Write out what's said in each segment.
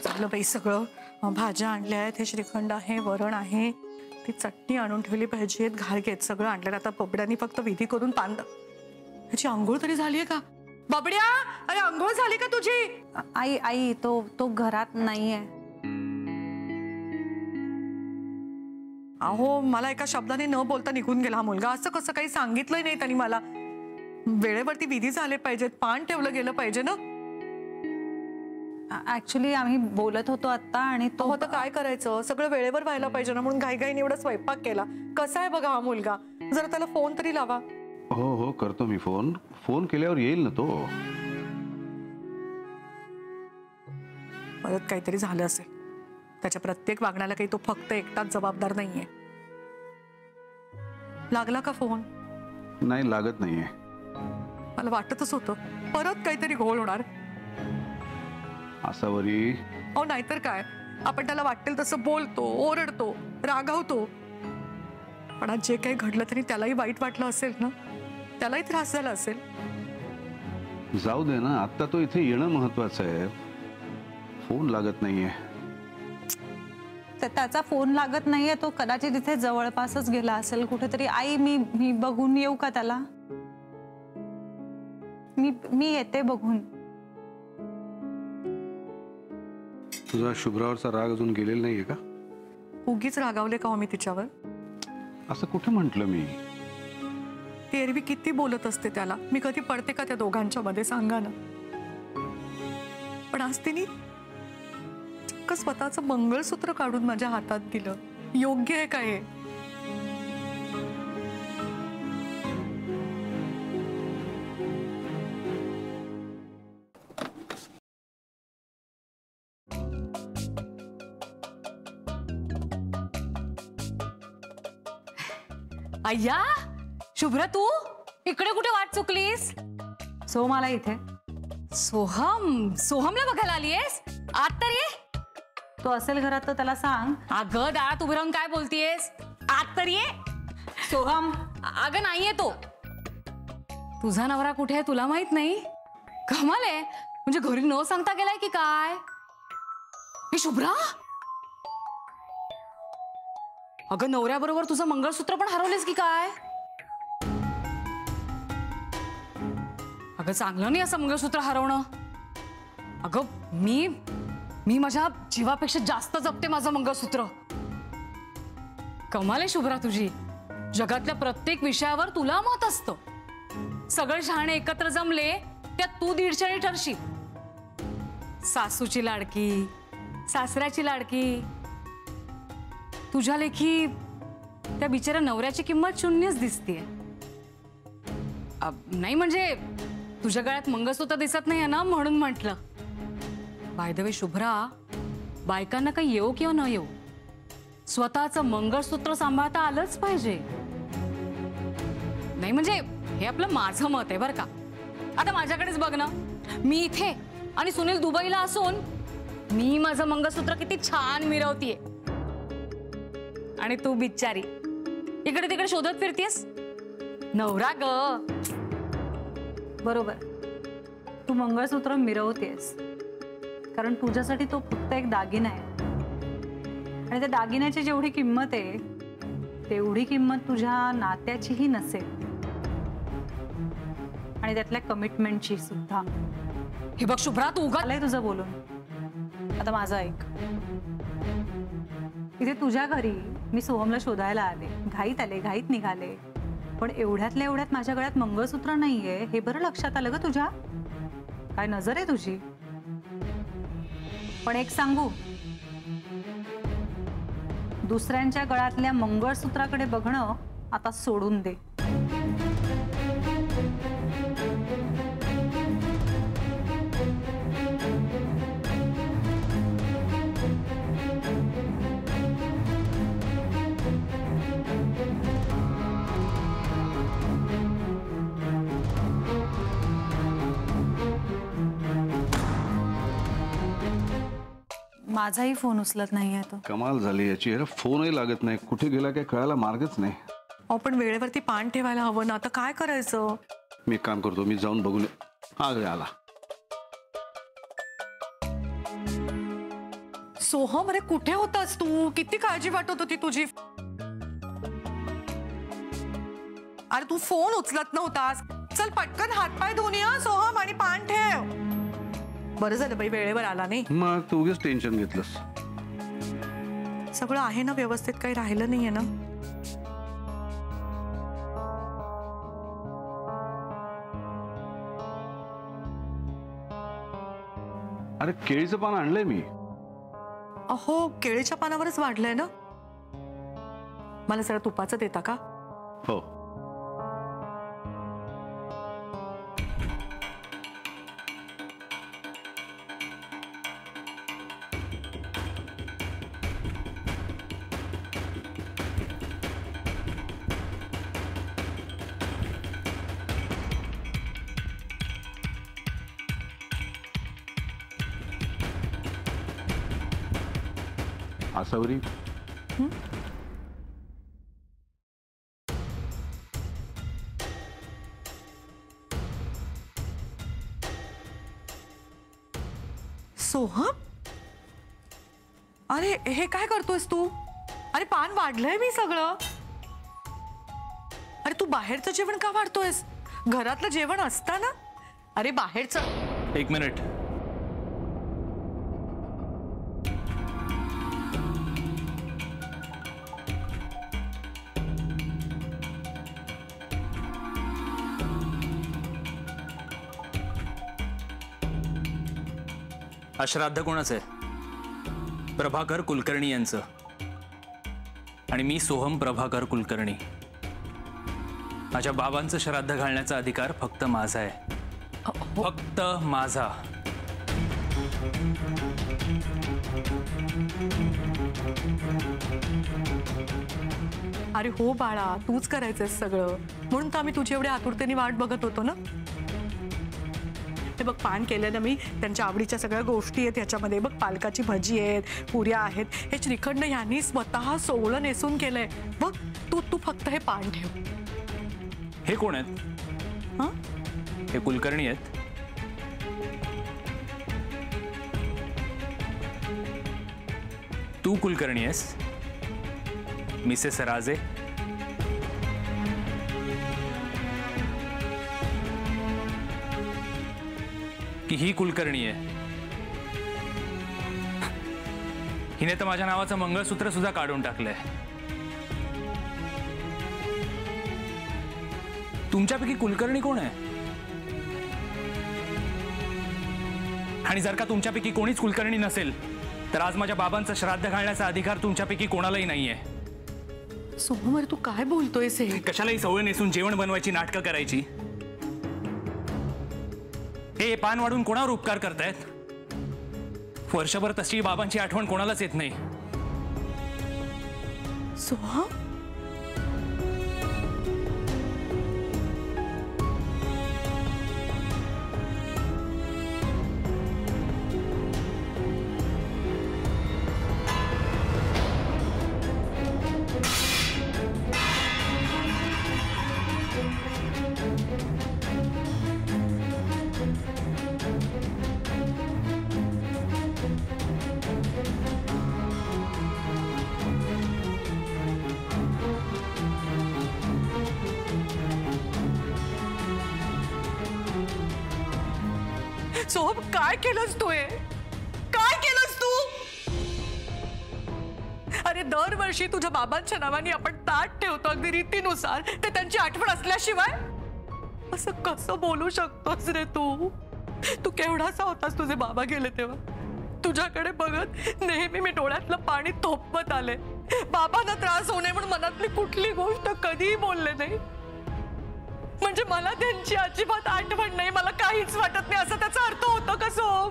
झालं बाई सगळं. भाज्या आणल्या आहेत, हे श्रीखंड आहे, वरण आहे, ती चटणी आणून ठेवली पाहिजेत, घारगेत सगळं आणलं. आता बबड्यानी फक्त विधी करून ह्याची आंघोळ तरी झालीये का? बबड्या, अरे आंघोळ झाली का तुझी? आई आई तो घरात नाहीये. अहो, मला एका शब्दाने न बोलता निघून गेला हा मुलगा. असं कसं काही सांगितलंय नाही त्यांनी मला. वेळेवरती विधी झाले पाहिजेत, पान ठेवलं गेलं पाहिजे ना. ऍक्च्युली आम्ही बोलत होतो आता आणि तो आता काय करायचं, सगळं वेळेवर व्हायला पाहिजे ना, म्हणून घाईघाईने एवढा स्वयंपाक केला. कसा आहे बघा हा मुलगा, जरा त्याला फोन तरी लावा. हो हो करतो मी फोन केल्यावर येईल ना तो. परत काहीतरी झालं असेल. त्याच्या प्रत्येक वागण्याला काही तो फक्त एकटाच जबाबदार नाहीये. लागला का फोन? नाही लागत नाहीये. मला वाटतच होतं परत काहीतरी घोळ होणार. असावरी अहो नाहीतर काय, आपण त्याला वाटेल तसं बोलतो, ओरडतो, रागावतो. पण आज जे काही घडलं तरी त्यालाही वाईट वाटलं असेल ना, त्यालाही त्रास झाला असेल. जाऊ दे ना, आता तो इथे येणं महत्वाचं आहे. फोन लागत नाहीये. त्याचा फोन लागत नाहीये, तो कदाचित इथे जवळपासच गेला असेल कुठेतरी. आई मी बघून येऊ का त्याला? मी येते बघून. तुझा शुभ्रावरचा राग अजून गेलेला नाहीये का? उगीच रागावले का हो मी तिच्यावर? असं कुठे म्हंटल मी? ती एरवी किती बोलत असते त्याला, मी कधी पडते का त्या दोघांच्या मध्ये सांगा ना. पण आज तिने चक्क स्वतःचं मंगळसूत्र काढून माझ्या हातात दिलं. योग्य आहे का हे? अय्या शुभ्रा, तू इकडे कुठे वाट चुकलीस? सोहम आला इथे. सोहमला बघायला आलीयस? आत तर ये. तो असेल घरात तर त्याला सांग. अगं दारात उभी राहून काय बोलतीयस? आत तर ये. सोहम. अगं नाहीये तो. तुझा नवरा कुठे आहे तुला माहित नाही? कमाल आहे, म्हणजे घरी न सांगता गेलाय की काय? हे शुभ्रा, अगं नवऱ्याबरोबर तुझं मंगळसूत्र पण हरवलेस की काय? अगं चांगलं नाही असं मंगळसूत्र हरवणं. अगं मी माझ्या जीवापेक्षा जास्त जपते माझं मंगळसूत्र. कमाल आहे शुभ्रा तुझी. जगातल्या प्रत्येक विषयावर तुला मत असतं. सगळे शहाणे एकत्र जमले त्यात तू 150 ठरशील. सासूची लाडकी, सासऱ्याची लाडकी. तुझ्या लेखी त्या बिचाऱ्या नवऱ्याची किंमत शून्यच दिसतेय. नाही म्हणजे तुझ्या गळ्यात मंगळसूत्र दिसत नाही ना म्हणून म्हटलं. बाय द वे शुभ्रा, बायकांना काही येऊ किंवा न येऊ, स्वतःचं मंगळसूत्र सांभाळता आलंच पाहिजे. नाही म्हणजे हे आपलं माझं मत आहे बरं का. आता माझ्याकडेच बघ ना, मी इथे आणि सुनील दुबईला असून मी माझं मंगळसूत्र किती छान मिरवतीये, आणि तू बिचारी इकडे तिकडे शोधत फिरतीयस. नवरा ग. बरोबर, तू मंगळसूत्र मिरवतेस कारण तुझ्यासाठी तो फक्त एक दागिना आहे. आणि त्या दागिन्याची जेवढी किंमत आहे तेवढी किंमत तुझ्या नात्याचीही नसेल, आणि त्यातल्या कमिटमेंटची सुद्धा. हे बघ शुभ्रा, तू आलंय तुझं बोलून. आता माझं ऐक. इथे तुझ्या घरी मी सोहमला शोधायला आले, घाईत निघाले, पण एवढ्यातल्या एवढ्यात माझ्या गळ्यात मंगळसूत्र नाहीये हे बरं लक्षात आलं ग तुझ्या. काय नजर आहे तुझी. पण एक सांगू, दुसऱ्यांच्या गळ्यातल्या मंगळसूत्राकडे बघणं आता सोडून दे. माझाही फोन उचलत नाहीये तो. कमाल झाली याची. अरे फोनही लागत नाही, कुठे गेला काय कळायला मार्गच नाही. अहो पण वेळेवरती पान ठेवायला हवं ना. आता काय करायचं? मी एक काम करतो, मी जाऊन बघून. आला. सोहम, अरे कुठे होतास तू? किती काळजी वाटत होती तुझी. अरे तू फोन उचलत नव्हतास. चल पटकन हातपाय धुऊन ये सोहम आणि पान ठेव. बरं झालं बाई वेळेवर आला नाही. मग तू उगीच टेन्शन घेतलंस. सगळं आहे ना व्यवस्थित, काही राहिलं नाहीये ना? अरे केळीचं पान आणलंय मी. अहो केळीच्या पानावरच वाढलंय ना. मला जरा तुपाचं देता का? हो. आसावरी, सोहम, अरे हे काय करतोयस तू? अरे पान वाढलंय मी सगळं. अरे तू बाहेरचं जेवण का वाढतोयस? घरातलं जेवण असतं ना. अरे बाहेरचं. एक मिनिट. श्राद्ध कोणाचं आहे? प्रभाकर कुलकर्णी यांचं. आणि मी सोहम प्रभाकर कुलकर्णी. माझ्या बाबांचं श्राद्ध घालण्याचा अधिकार फक्त माझा आहे, फक्त माझा. अरे हो बाळा, तूच करायचंय सगळं, म्हणून तर आम्ही तुझी एवढ्या आतुरतेने वाट बघत होतो ना. ते बघ पान केलं ना मी, त्यांच्या आवडीच्या सगळ्या गोष्टी आहेत ह्याच्यामध्ये. बघ पालकाची भजी आहेत, पुऱ्या आहेत, हे श्रीखंड यांनी स्वतः सोवळं नेसून केलंय. बघ तू फक्त हे पान ठेव. हे कोण आहेत? हा, हे कुलकर्णी आहेत. तू कुलकर्णी आहेस, मिसेस राजे. की ही कुलकर्णी आहे? हिने तर माझ्या नावाचं मंगळसूत्र सुद्धा काढून टाकलंय. तुमच्यापैकी कुलकर्णी कोण आहे? आणि जर का तुमच्यापैकी कोणीच कुलकर्णी नसेल तर आज माझ्या बाबांचं श्राद्ध घालण्याचा अधिकार तुमच्यापैकी कोणालाही नाहीये. सोहम, अरे तू काय बोलतोयस हे? कशालाही सवय नेसून जेवण बनवायची नाटकं करायची? हे पान वाढून कोणावर उपकार करतायत? वर्षभर तशी बाबांची आठवण कोणालाच येत नाही. सोहम, सोहम काय केलंस तू? हे काय केलंस तू? अरे दरवर्षी तुझ्या बाबांच्या नावाने आपण ताट ठेवतो अगदी रीतीनुसार, ते त्यांची आठवण असल्याशिवाय. असं कसं बोलू शकतोस रे तू? तू केवढासा होतास तुझे बाबा गेले तेव्हा? तुझ्याकडे बघत नेहमी मी डोळ्यातलं पाणी थोपवत आले. बाबांना त्रास होऊ नये म्हणून मनातली कुठली गोष्ट कधीही बोलले नाही. म्हणजे मला त्यांची अजिबात आठवण नाही, मला काहीच वाटत नाही, असं त्याचा अर्थ होतो का सोहम?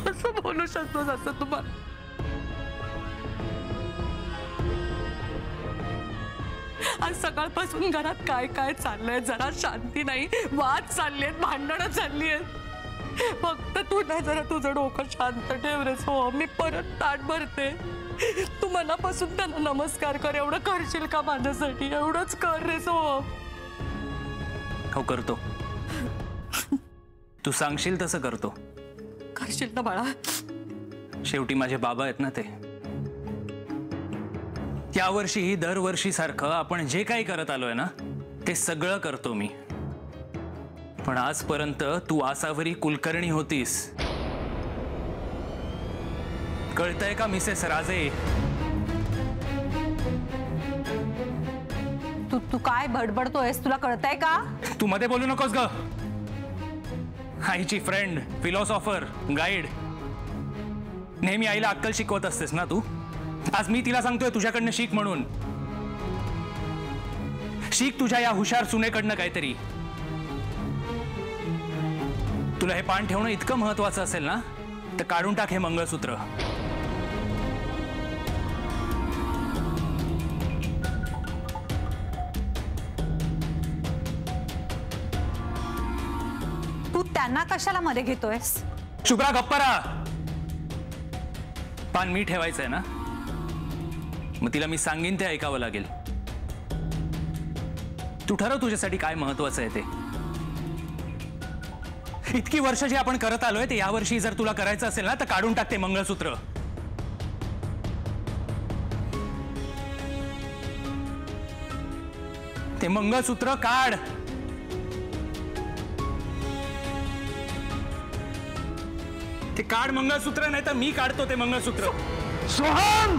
कसं बोलू शकतोस असं तुम्हाला? आज सकाळपासून घरात काय काय चाललंय, जरा शांती नाही, वाद चाललेत, भांडणं चालली आहेत. फक्त तू ना जरा तुझं डोकं शांत ठेव रे सोहम. मी परत ताट भरते, तू मनापासून त्यांना नमस्कार कर. एवढं करशील का माझ्यासाठी? एवढंच कर रे सोहम. हो करतो, तू सांगशील तसं करतो. करशील ना बाळा? शेवटी माझे बाबा आहेत ना ते. यावर्षीही दरवर्षी सारखं आपण जे काही करत आलोय ना ते सगळं करतो मी. पण आजपर्यंत तू आसावरी कुलकर्णी होतीस. कळतंय का मिसेस राजे? तू काय बडबडतोयस? तुला कळतंय का? तू मध्ये बोलू नकोस ग. आईची फ्रेंड, फिलॉसॉफर, गाईड. नेहमी आईला अक्कल शिकवत असतेस ना तू. आज मी तिला सांगतोय तुझ्याकडनं शिक म्हणून. शिक तुझ्या या हुशार सुनेकडनं काहीतरी. तुला हे पान ठेवणं इतकं महत्वाचं असेल ना तर काढून टाक हे मंगळसूत्र. तू त्यांना कशाला मध्ये घेतोयस? शुभ्रा गप्पा राहा. पान मी ठेवायचंय ना, मग तिला मी सांगेन ते ऐकावं लागेल. तू ठरव तुझ्यासाठी काय महत्वाचं आहे ते. इतकी वर्ष जे आपण करत आलोय ते यावर्षी जर तुला करायचं असेल ना तर काढून टाक ते मंगळसूत्र. ते मंगळसूत्र काढ. ते काढ मंगळसूत्र, नाही तर मी काढतो ते मंगळसूत्र. सोहम!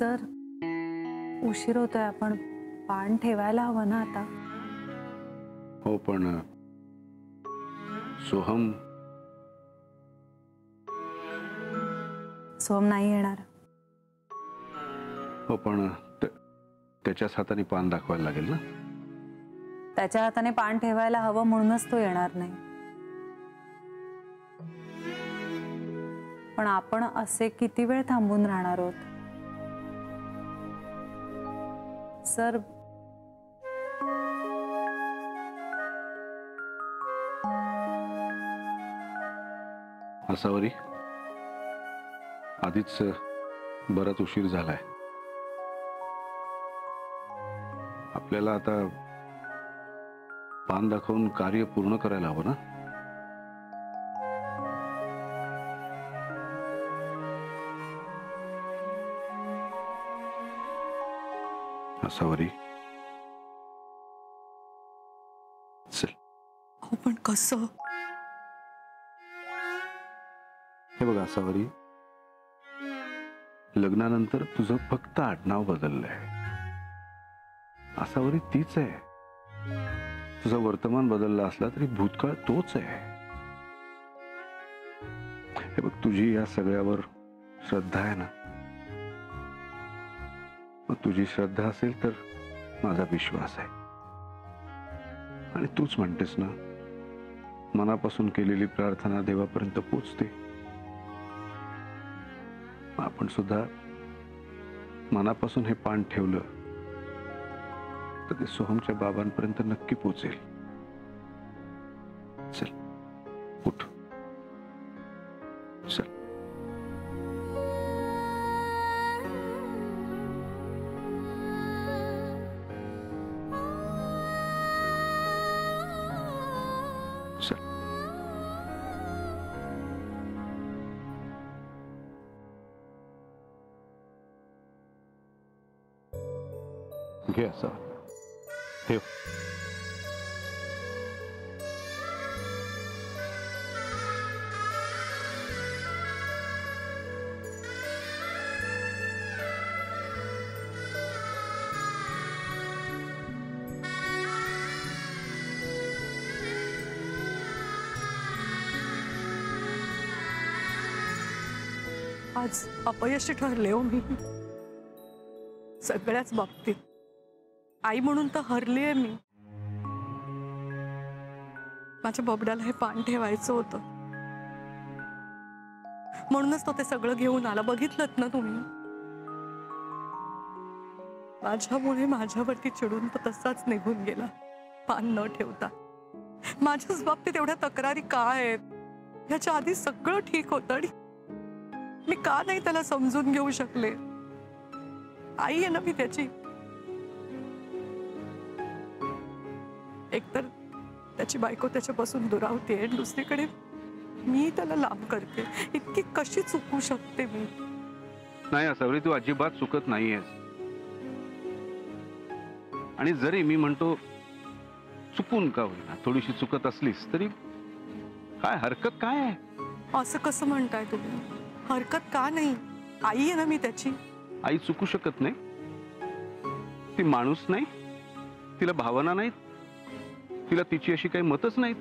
सर, उशीर होतोय. आपण पान ठेवायला हवं ना आता? हो, पण सोहम सोहम नाही येणार. हो, पण त्याच्याच हाताने पान दाखवायला लागेल ना. त्याच्या हाताने पान ठेवायला हवं म्हणूनच तो येणार नाही. पण आपण असे किती वेळ थांबून राहणार आहोत? सर, आसावरी, आधीच बराच उशीर झालाय. आपल्याला आता पान दाखवून कार्य पूर्ण करायला हवं ना. आसावरी, चल. हो, पण कसं? हे बघ आसावरी, लग्नानंतर तुझं फक्त आडनाव बदललंय. आसावरी तीच आहे. तुझं वर्तमान बदललं असला तरी भूतकाळ तोच आहे. हे बघ, तुझी या सगळ्यावर श्रद्धा आहे ना. मग तुझी श्रद्धा असेल तर माझा विश्वास आहे. आणि तूच म्हणतेस ना, मनापासून केलेली प्रार्थना देवापर्यंत पोचते. आपण सुद्धा मनापासून हे पान ठेवलं तर ते सोहमच्या बाबांपर्यंत नक्की पोचेल. चल, उठ. चल. चल. घे असं ठेव. आज अपयशी ठरले हो मी, सगळ्याच बाबतीत. आई म्हणून तर हरलीये मी. माझ्या बबड्याला हे पान ठेवायचं होतं, म्हणूनच तो ते सगळं घेऊन आला. बघितलंत ना तुम्ही. माझ्यामुळे माझ्यावरती चिडून तो तसाच निघून गेला, पान न ठेवता. माझ्याच बाबतीत एवढ्या तक्रारी का आहेत? ह्याच्या आधी सगळं ठीक होतं आणि मी का नाही त्याला समजून घेऊ शकले? आई आहे ना मी त्याची. एकतर त्याची बायको त्याच्यापासून दुरावते, दुसरीकडे मी त्याला लांब करते. इतकी कशी चुकू शकते मी? नाही आसावरी, तू अजिबात चुकत नाहीयेस. आणि जरी मी म्हणतो चुकून का होईना थोडीशी चुकत असलीस तरी काय हरकत काय आहे? असं कसं म्हणताय तुम्ही? हरकत का नाही? आई आहे ना मी त्याची. आई चुकू शकत नाही? ती माणूस नाही? तिला भावना नाहीत? तिला तिची अशी काही मतच नाहीत?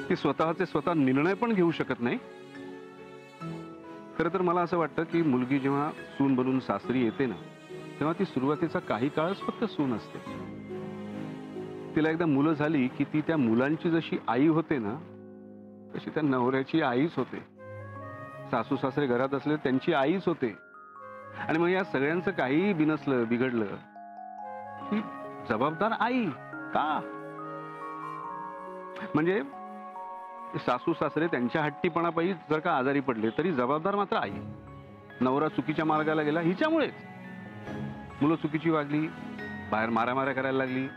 ती स्वतःचे स्वतः निर्णय पण घेऊ शकत नाही? खरं तर मला असं वाटतं की मुलगी जेव्हा सून बनून सासरी येते ना, तेव्हा ती सुरुवातीचा काही काळच फक्त सून असते. तिला एकदा मुलं झाली की ती त्या मुलांची जशी आई होते ना, तशी त्या नवऱ्याची आईच होते. सासू सासरे घरात असले त्यांची आईच होते. आणि मग या सगळ्यांचं काहीही बिनसलं बिघडलं की जबाबदार आई. का? म्हणजे सासू सासरे त्यांच्या हट्टीपणापायी जर का आजारी पडले तरी जबाबदार मात्र आई. नवरा चुकीच्या मार्गाला गेला हिच्यामुळेच. मुलं चुकीची वागली, बाहेर मारामाऱ्या करायला लागली,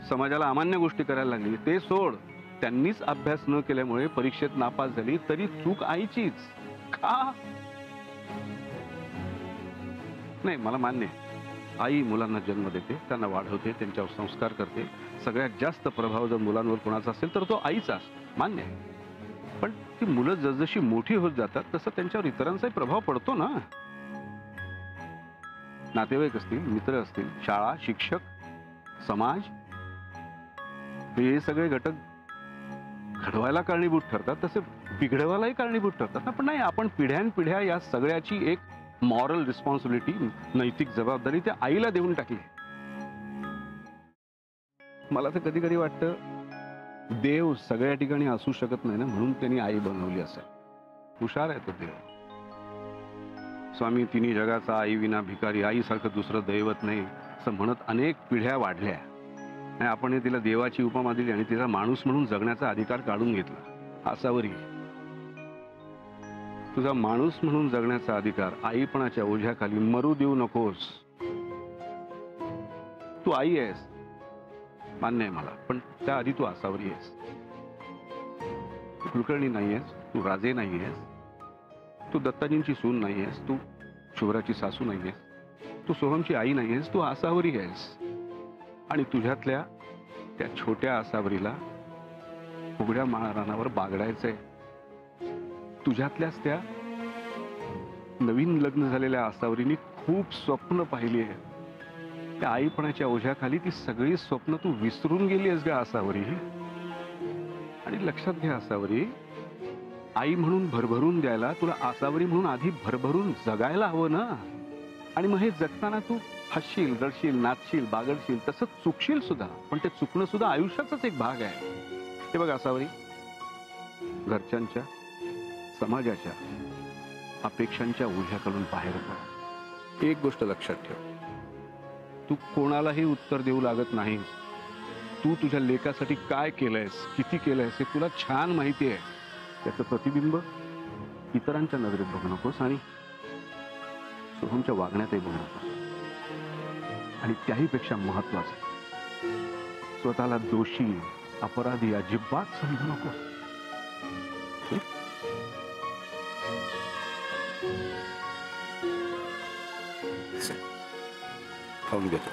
समाजाला अमान्य गोष्टी करायला लागली, ते सोड. त्यांनीच अभ्यास न केल्यामुळे परीक्षेत नापास झाली तरी चूक आईचीच. का? नाही, मला मान्य आहे, आई मुलांना जन्म देते, त्यांना वाढवते, त्यांच्यावर संस्कार करते. सगळ्यात जास्त प्रभाव जर मुलांवर कोणाचा असेल तर तो आईचा असतो, मान्य आहे. पण ती मुलं जसजशी मोठी होत जातात तसं त्यांच्यावर इतरांचाही प्रभाव पडतो ना. नातेवाईक असतील, मित्र असतील, शाळा, शिक्षक, समाज, हे सगळे घटक घडवायला कारणीभूत ठरतात, तसे बिघडवायलाही कारणीभूत ठरतात ना. पण नाही, आपण पिढ्यानपिढ्या या सगळ्याची एक मॉरल रिस्पॉन्सिबिलिटी, नैतिक जबाबदारी त्या आईला देऊन टाकली. मला तर कधी कधी वाटतं देव सगळ्या ठिकाणी असू शकत नाही ना, म्हणून त्यांनी आई बनवली असेल. हुशार आहे तो देव. स्वामी तिन्ही जगाचा आई विना भिकारी, आईसारखं दुसरं दैवत नाही असं म्हणत अनेक पिढ्या वाढल्या. आणि आपण तिला देवाची उपमा दिली आणि तिला माणूस म्हणून जगण्याचा अधिकार काढून घेतला. आसावरी, तुझा माणूस म्हणून जगण्याचा अधिकार आईपणाच्या ओझ्याखाली मरू देऊ नकोस. तू आई आहेस, मान्य आहे मला, पण त्याआधी तू आसावरी आहेस. तू कुलकर्णी नाही आहेस, तू राजे नाही आहेस, तू दत्ताजींची सून नाही आहेस, तू शुभ्राची सासू नाही आहेस, तू सोहमची आई नाही आहेस, तू आसावरी आहेस. आणि तुझ्यातल्या त्या छोट्या आसावरीला उघड्या रानावर बागडायचंय. तुझ्यातल्याच त्या नवीन लग्न झालेल्या आसावरीने खूप स्वप्न पाहिली आहे. त्या आईपणाच्या ओझ्याखाली ती सगळी स्वप्न तू विसरून गेली आहेस ग आसावरी. आणि लक्षात घ्या आसावरी, आई म्हणून भरभरून द्यायला तुला आसावरी म्हणून आधी भरभरून जगायला हवं ना. आणि मग हे जगताना तू हसशील, रडशील, नाचशील, बागडशील, तसं चुकशील सुद्धा, पण ते चुकणं सुद्धा आयुष्याचाच एक भाग आहे. हे बघ आसावरी, घरच्यांच्या, समाजाच्या अपेक्षांच्या ओझ्याकडून बाहेर पड. एक गोष्ट लक्षात ठेव, तू कोणालाही उत्तर देऊ लागत नाही. तू तुझ्या लेकासाठी काय केलंयस, किती केलंयस हे तुला छान माहिती आहे. त्याचं प्रतिबिंब इतरांच्या नजरेत बघू नकोस आणि सोहमच्या वागण्यातही बघू नकोस. आणि त्याहीपेक्षा महत्वाचं, स्वतःला दोषी, अपराधी अजिबात समजू नकोस. खाऊन घेतो.